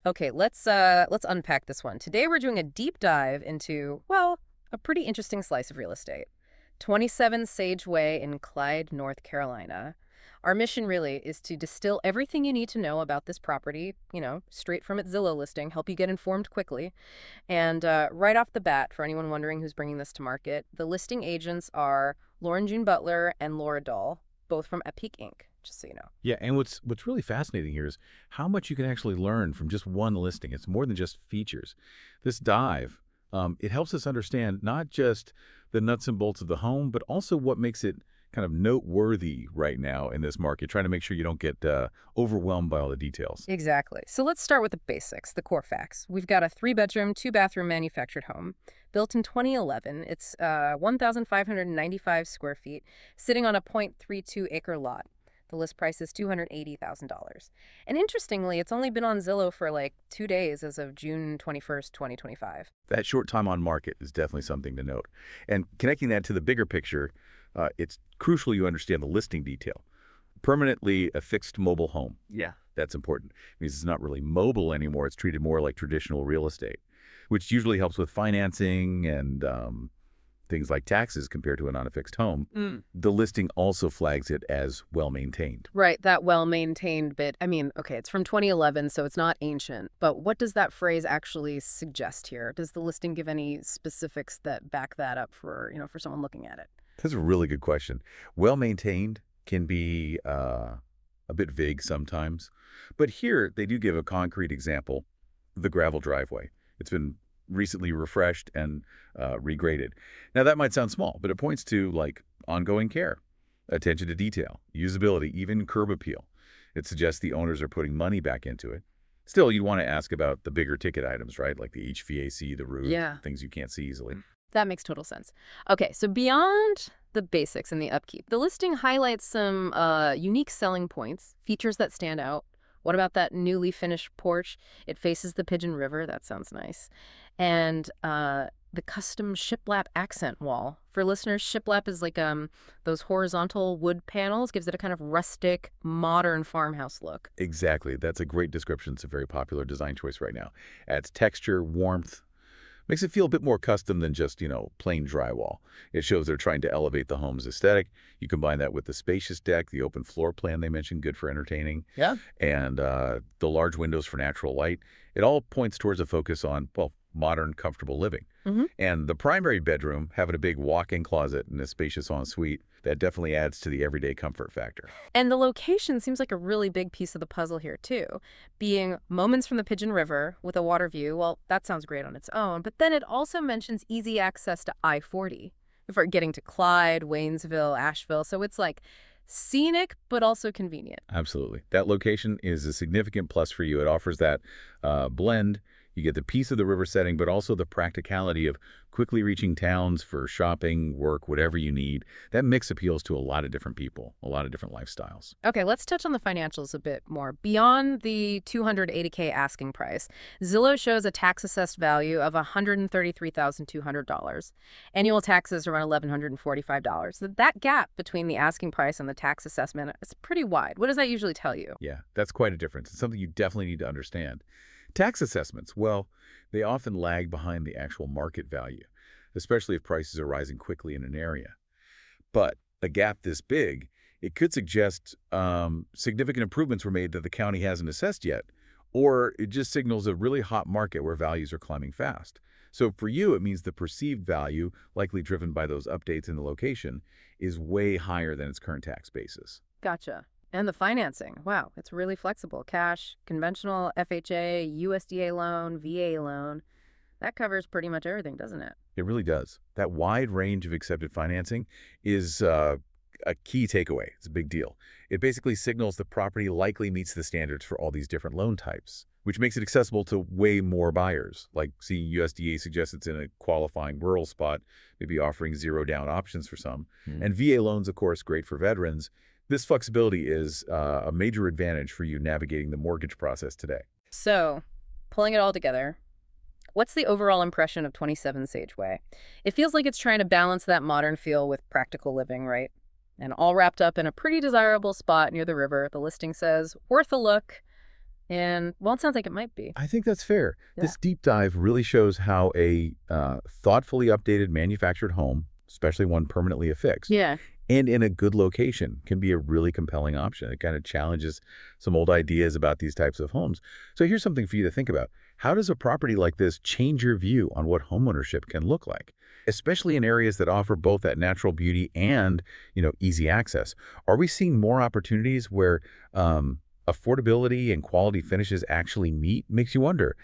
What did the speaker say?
Okay, let's unpack this one. Today we're doing a deep dive into, well, a pretty interesting slice of real estate. 27 Sage Way in Clyde, North Carolina. Our mission really is to distill everything you need to know about this property, straight from its Zillow listing, help you get informed quickly. And right off the bat, for anyone wondering who's bringing this to market, the listing agents are Lauren June Butler and Laura Dahl, both from Epique Inc., just so you know. Yeah, and what's really fascinating here is how much you can actually learn from just one listing. It's more than just features. This dive, it helps us understand not just the nuts and bolts of the home, but also what makes it kind of noteworthy right now in this market, trying to make sure you don't get overwhelmed by all the details. Exactly. So let's start with the basics, the core facts. We've got a 3-bedroom, 2-bathroom manufactured home built in 2011. It's 1,595 square feet, sitting on a 0.32-acre lot. The list price is $280,000. And interestingly, it's only been on Zillow for like 2 days as of June 21st, 2025. That short time on market is definitely something to note. And connecting that to the bigger picture, it's crucial you understand the listing detail. Permanently affixed mobile home. Yeah. That's important. It means it's not really mobile anymore. It's treated more like traditional real estate, which usually helps with financing and things like taxes compared to a non-affixed home. The listing also flags it as well-maintained. Right, that well-maintained bit. I mean, okay, it's from 2011, so it's not ancient. But what does that phrase actually suggest here? Does the listing give any specifics that back that up for someone looking at it? That's a really good question. Well-maintained can be a bit vague sometimes. But here, they do give a concrete example, the gravel driveway. It's been recently refreshed and regraded. Now, that might sound small, but it points to, like, ongoing care, attention to detail, usability, even curb appeal. It suggests the owners are putting money back into it. Still, you'd want to ask about the bigger ticket items, right? Like the HVAC, the roof, Yeah. things you can't see easily. That makes total sense. Okay, so beyond the basics and the upkeep, the listing highlights some unique selling points, features that stand out. What about that newly finished porch? It faces the Pigeon River. That sounds nice. And the custom shiplap accent wall. For listeners, shiplap is like those horizontal wood panels, gives it a kind of rustic, modern farmhouse look. Exactly. That's a great description. It's a very popular design choice right now. Adds texture, warmth, makes it feel a bit more custom than just, plain drywall. It shows they're trying to elevate the home's aesthetic. You combine that with the spacious deck, the open floor plan they mentioned, good for entertaining, Yeah. and the large windows for natural light. It all points towards a focus on, well, modern, comfortable living. And the primary bedroom, having a big walk-in closet and a spacious ensuite, that definitely adds to the everyday comfort factor. And the location seems like a really big piece of the puzzle here, too. Being moments from the Pigeon River with a water view, well, that sounds great on its own. But then it also mentions easy access to I-40 for getting to Clyde, Waynesville, Asheville. So it's like scenic, but also convenient. Absolutely. That location is a significant plus for you. It offers that blend. You get the peace of the river setting, but also the practicality of quickly reaching towns for shopping, work, whatever you need. That mix appeals to a lot of different people, a lot of different lifestyles. Okay, let's touch on the financials a bit more. Beyond the $280K asking price, Zillow shows a tax-assessed value of $133,200. Annual taxes around $1,145. That gap between the asking price and the tax assessment is pretty wide. What does that usually tell you? Yeah, that's quite a difference. It's something you definitely need to understand. Tax assessments, well, they often lag behind the actual market value, especially if prices are rising quickly in an area. But a gap this big, it could suggest significant improvements were made that the county hasn't assessed yet, or it just signals a really hot market where values are climbing fast. So for you, it means the perceived value, likely driven by those updates in the location, is way higher than its current tax basis. Gotcha. And the financing. Wow, it's really flexible. Cash, conventional FHA, USDA loan, VA loan. That covers pretty much everything, doesn't it? It really does. That wide range of accepted financing is a key takeaway. It's a big deal. It basically signals the property likely meets the standards for all these different loan types, which makes it accessible to way more buyers. Like, see, USDA suggests it's in a qualifying rural spot, maybe offering zero-down options for some. And VA loans, of course, great for veterans. This flexibility is a major advantage for you navigating the mortgage process today. So, pulling it all together, what's the overall impression of 27 Sage Way? It feels like it's trying to balance that modern feel with practical living, right? And all wrapped up in a pretty desirable spot near the river. The listing says, worth a look. And, well, it sounds like it might be. I think that's fair. Yeah. This deep dive really shows how a thoughtfully updated manufactured home, especially one permanently affixed, Yeah. and in a good location can be a really compelling option. It kind of challenges some old ideas about these types of homes. So here's something for you to think about. How does a property like this change your view on what homeownership can look like, especially in areas that offer both that natural beauty and, easy access? Are we seeing more opportunities where affordability and quality finishes actually meet? Makes you wonder,